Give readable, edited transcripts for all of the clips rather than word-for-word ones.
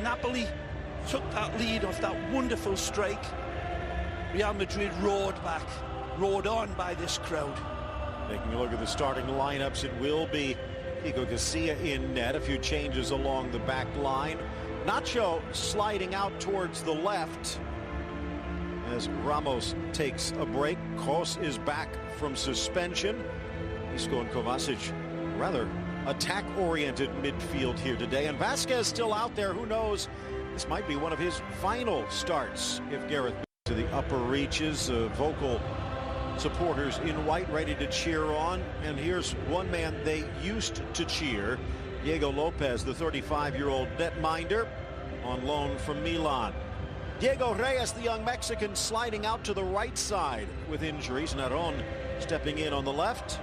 Napoli took that lead off that wonderful strike, Real Madrid roared back, roared on by this crowd. Taking a look at the starting lineups, it will be Pico Garcia in net. A few changes along the back line. Nacho sliding out towards the left as Ramos takes a break. Kroos is back from suspension. Isco and Kovacic, rather attack-oriented midfield here today. And Vasquez still out there. Who knows? This might be one of his final starts if Gareth to the upper reaches. Vocal supporters in white ready to cheer on. And here's one man they used to cheer. Diego Lopez, the 35-year-old netminder, on loan from Milan. Diego Reyes, the young Mexican, sliding out to the right side with injuries. Naron stepping in on the left.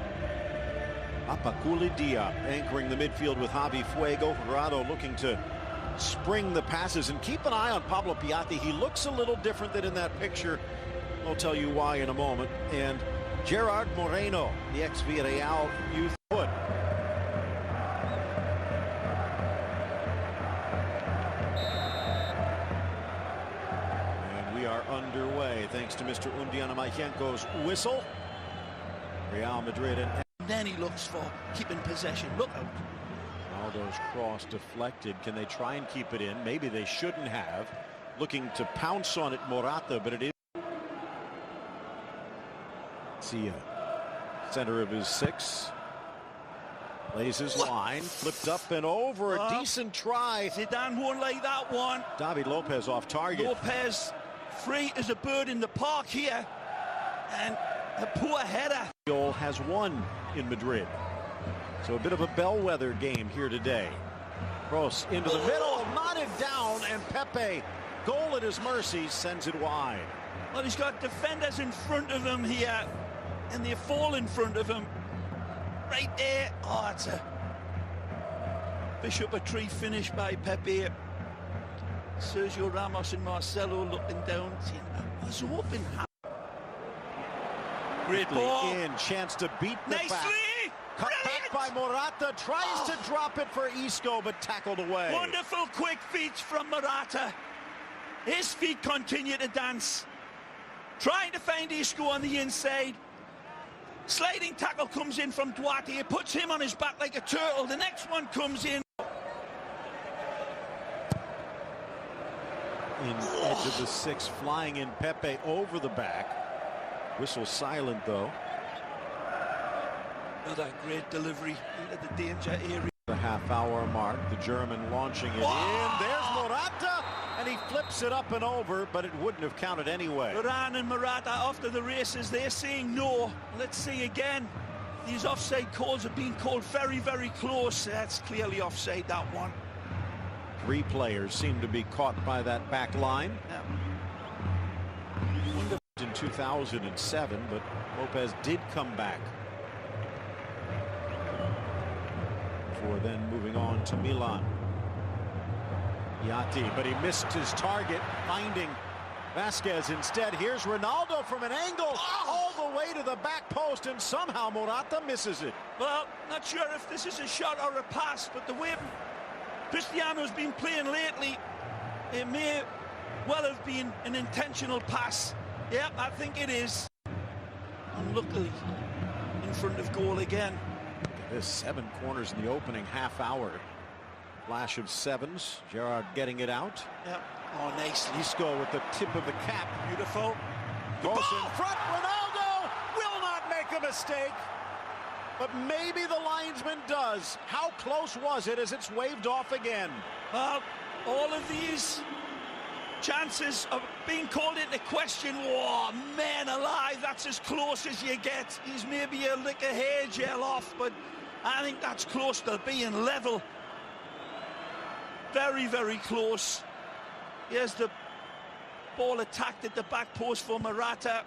Apaculidia anchoring the midfield with Javi Fuego. Jurado looking to spring the passes. And keep an eye on Pablo Piatti. He looks a little different than in that picture. I'll tell you why in a moment. And Gerard Moreno, the ex-Villarreal youth foot. And we are underway thanks to Mr. Undiana Maichenko's whistle. Real Madrid and then he looks for keeping possession. Look out. Ronaldo's cross deflected. Can they try and keep it in? Maybe they shouldn't have. Looking to pounce on it, Morata, but it is. Sia, center of his six. Lays his line, flipped up and over. A decent try. Zidane won't like that one. David Lopez off target. Lopez free as a bird in the park here. And a poor header. Goal has won in Madrid. So a bit of a bellwether game here today. Kroos into the middle, knotted down, and Pepe, goal at his mercy, sends it wide. Well, he's got defenders in front of him here, and they fall in front of him. Right there. Oh, it's a Bishop a tree finish by Pepe. Sergio Ramos and Marcelo looking down, saying, I was hoping. Great ball. In, chance to beat the Nicely. back. Cut back by Morata, tries to drop it for Isco, but tackled away. Wonderful quick feet from Morata. His feet continue to dance. Trying to find Isco on the inside. Sliding tackle comes in from Duarte. It puts him on his back like a turtle. The next one comes in. Edge of the six, flying in Pepe over the back. Whistle silent, though. Another great delivery into the danger area. The half-hour mark, the German launching it in. There's Morata, and he flips it up and over, but it wouldn't have counted anyway. Varane and Morata after the races, they're saying no. Let's see again. These offside calls have been called very, very close. That's clearly offside, that one. Three players seem to be caught by that back line. Yeah. In 2007, but Lopez did come back before then moving on to Milan. Piatti, but he missed his target, finding Vasquez instead. Here's Ronaldo from an angle all the way to the back post, and somehow Morata misses it. Well, not sure if this is a shot or a pass, but the way Cristiano's been playing lately, it may well have been an intentional pass. Yeah, I think it is. Unluckily, in front of goal again. There's 7 corners in the opening half hour. Flash of sevens. Gerard getting it out. Yeah. Oh, nice. Isco with the tip of the cap. Beautiful. Goes in front. Ronaldo will not make a mistake. But maybe the linesman does. How close was it as it's waved off again? Well, all of these chances of being called into question. Oh, man alive, that's as close as you get. He's maybe a lick of hair gel off, but I think that's close to being level. Very, very close. Here's the ball attacked at the back post for Morata.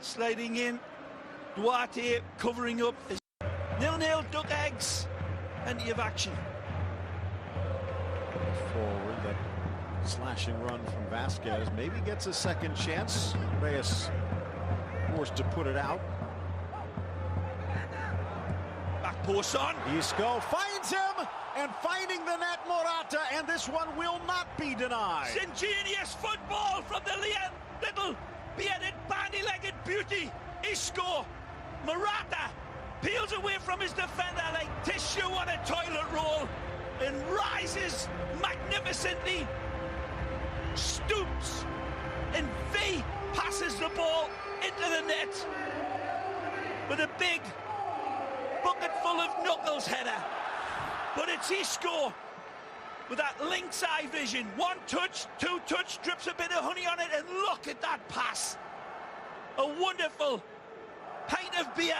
Sliding in. Duarte covering up. 0-0 duck eggs. Plenty of action. Forward, that slashing run from Vasquez. Maybe gets a second chance. Reyes forced to put it out. Back post on. Isco finds him. and finding the net, Morata, and this one will not be denied. It's ingenious football from the little bearded, bandy-legged beauty, Isco. Morata peels away from his defender like tissue on a toilet roll and rises magnificently, stoops, and V passes the ball into the net with a big bucket full of knuckles header. But it's Isco with that lynx eye vision. One touch, two touch, drips a bit of honey on it, and look at that pass. A wonderful pint of beer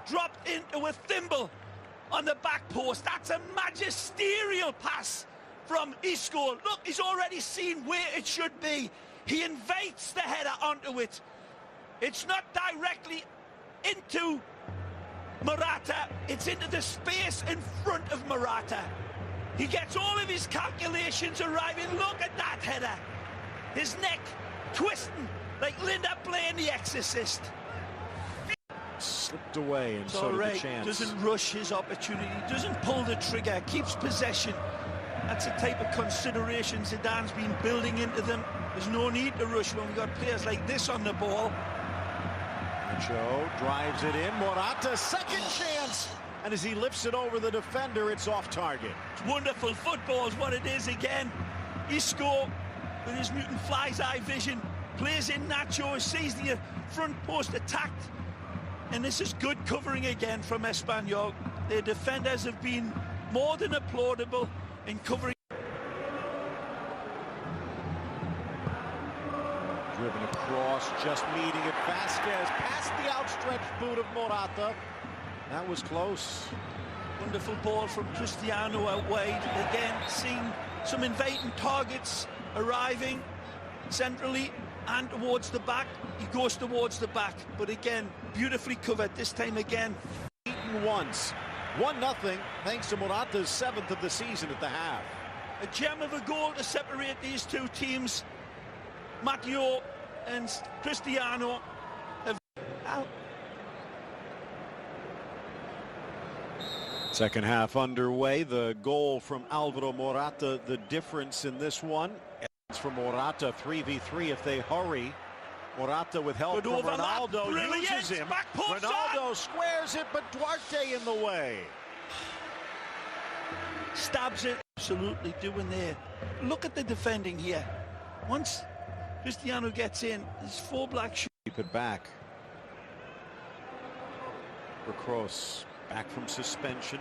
dropped into a thimble on the back post. That's a magisterial pass from Isco. Look, he's already seen where it should be. He invites the header onto it. It's not directly into Morata, it's into the space in front of Morata. He gets all of his calculations arriving. Look at that header. His neck twisting like Linda Blaine, The Exorcist. Slipped away, and so did the chance. Doesn't rush his opportunity, doesn't pull the trigger, keeps possession. That's the type of consideration Zidane's been building into them. There's no need to rush when we've got players like this on the ball. Nacho drives it in. Morata, second chance. And as he lifts it over the defender, it's off target. It's wonderful football is what it is again. Isco, with his mutant fly's eye vision, plays in Nacho, sees the front post attacked. And this is good covering again from Espanyol. Their defenders have been more than applaudable in covering. Driven across, just meeting it. Vasquez past the outstretched boot of Morata. That was close. Wonderful ball from Cristiano out wide. Again, seeing some inviting targets arriving centrally and towards the back. He goes towards the back, but again, beautifully covered this time again. Beaten once. 1-0, thanks to Morata's 7th of the season at the half. A gem of a goal to separate these two teams. Matteo and Cristiano have out. Second half underway. The goal from Alvaro Morata, the difference in this one. It's from Morata, 3v3 if they hurry. Morata with help from Ronaldo uses him. Ronaldo squares it, but Duarte in the way. Stabs it. Absolutely doing there. Look at the defending here. Once Cristiano gets in, there's 4 black shoes. Keep it back. Recross back from suspension.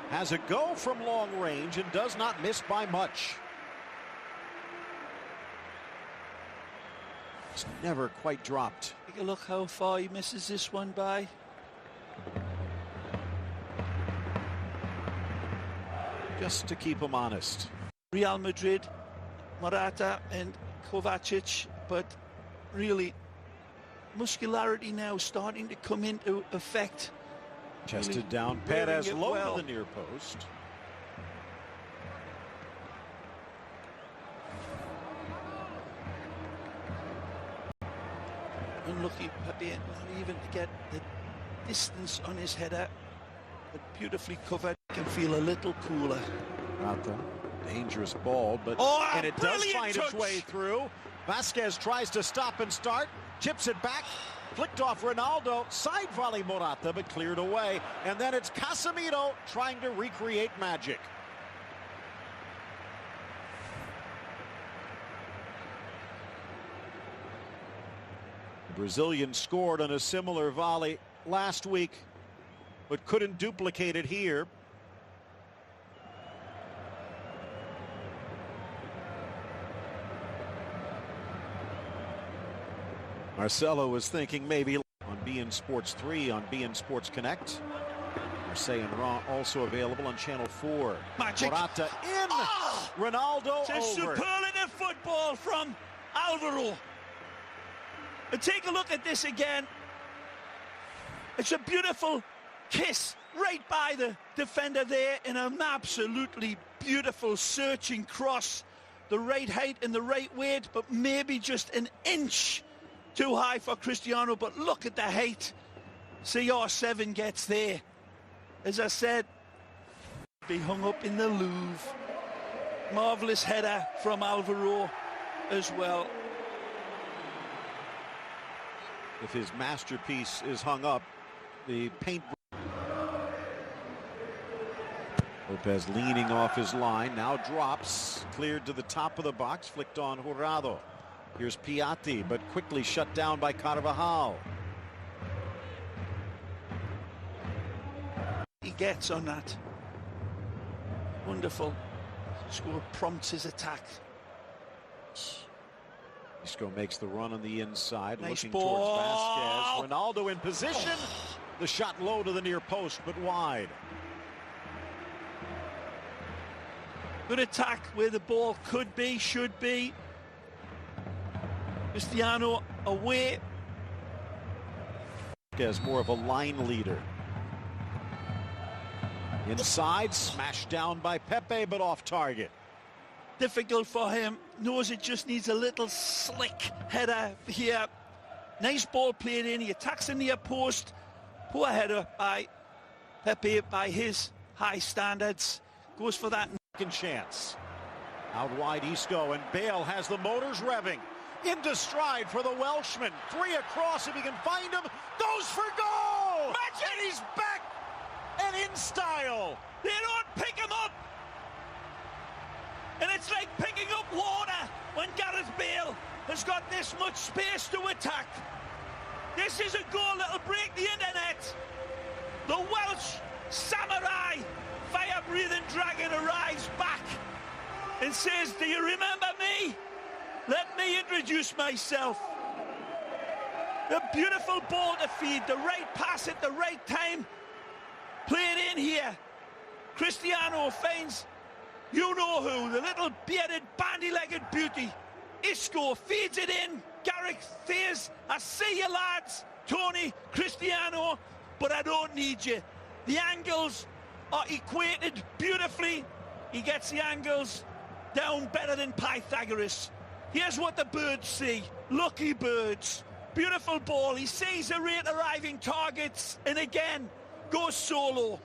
Has a go from long range and does not miss by much. It's never quite dropped. Take a look how far he misses this one by. Just to keep him honest. Real Madrid, Morata and Kovacic, but really muscularity now starting to come into effect. Chested really down, Perez low well. to the near post. Unlucky Pepe not even to get the distance on his header, but beautifully covered. Can feel a little cooler. Morata, dangerous ball, but and it does find its way through. Vasquez tries to stop and start, chips it back, flicked off Ronaldo, side volley Morata, but cleared away. And then it's Casemiro trying to recreate magic. The Brazilian scored on a similar volley last week, but couldn't duplicate it here. Marcelo was thinking maybe on beIN Sports 3, on beIN Sports Connect. Marseille and Raw also available on Channel 4. Magic. Morata in. Oh! Ronaldo it's over. Superlative football from Alvaro. And take a look at this again. It's a beautiful kiss right by the defender there in an absolutely beautiful searching cross. The right height and the right weight, but maybe just an inch too high for Cristiano, but look at the height CR7 gets there. As I said, be hung up in the Louvre. Marvellous header from Alvaro as well. If his masterpiece is hung up, the paint. Lopez leaning off his line, now drops, cleared to the top of the box, flicked on Jurado. Here's Piatti, but quickly shut down by Carvajal. He gets on that. Wonderful. Score prompts his attack. Isco makes the run on the inside, Nice looking ball. towards Vasquez. Ronaldo in position. The shot low to the near post, but wide. Good attack where the ball could be, should be. Cristiano away. As more of a line leader. Inside, smashed down by Pepe, but off target. Difficult for him. Knows it just needs a little slick header here. Nice ball played in. He attacks the near post. Poor header by Pepe by his high standards. Goes for that. Second chance. Out wide Isco, and Bale has the motors revving. Into stride for the Welshman. 3 across if he can find him. Goes for goal! And he's back! And in style! They don't pick him up! And it's like picking up water when Gareth Bale has got this much space to attack. This is a goal that'll break the internet. The Welsh samurai, fire-breathing dragon, arrives back and says, "Do you remember me? Let me introduce myself." The beautiful ball to feed, the right pass at the right time. Played in here. Cristiano finds you-know-who, the little bearded, bandy-legged beauty. Isco feeds it in. Gareth says, "I see you, lads. Tony, Cristiano, but I don't need you." The angles are equated beautifully. He gets the angles down better than Pythagoras. Here's what the birds see. Lucky birds. Beautiful ball. He sees the rate arriving targets and again goes solo.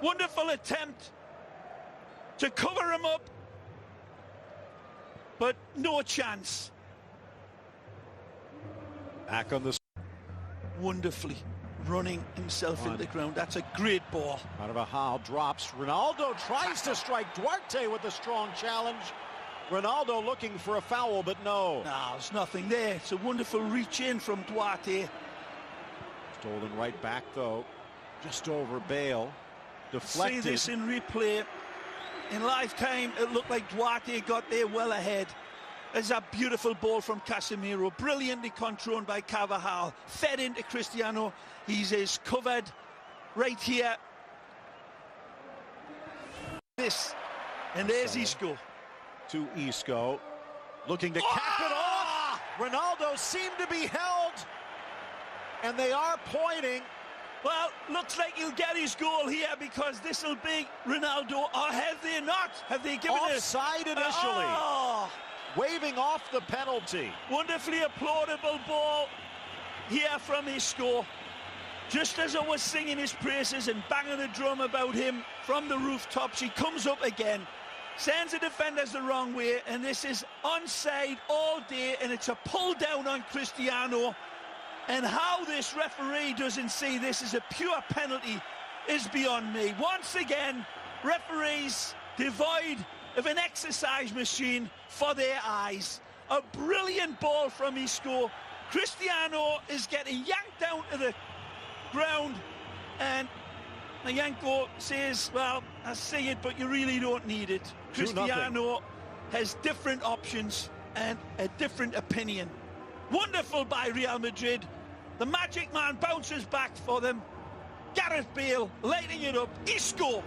Wonderful attempt to cover him up, but no chance. Back on the... Wonderfully running himself into the ground. That's a great ball. Carvajal drops. Ronaldo tries to strike Duarte with a strong challenge. Ronaldo looking for a foul, but no. No, there's nothing there. It's a wonderful reach in from Duarte. Stolen right back, though. Just over Bale. Deflected. See this in replay. In lifetime, it looked like Duarte got there well ahead. There's a beautiful ball from Casemiro, brilliantly controlled by Carvajal, fed into Cristiano. He's covered right here. This, and there's Isco. To Isco, looking to cap it off. Ronaldo seemed to be held, and they are pointing. Well, looks like he'll get his goal here because this will be Ronaldo. Or have they not? Have they given it? Offside initially. Oh! Waving off the penalty. Wonderfully applaudable ball here from Isco. Just as I was singing his praises and banging the drum about him from the rooftops, he comes up again, sends the defenders the wrong way, and this is onside all day, and it's a pull down on Cristiano. And how this referee doesn't see this as a pure penalty is beyond me. Once again, referees devoid of an exercise machine for their eyes. A brilliant ball from Isco. Cristiano is getting yanked down to the ground, and Yanko says, "Well, I see it, but you really don't need it." Cristiano has different options and a different opinion. Wonderful by Real Madrid. The magic man bounces back for them. Gareth Bale lighting it up. Isco.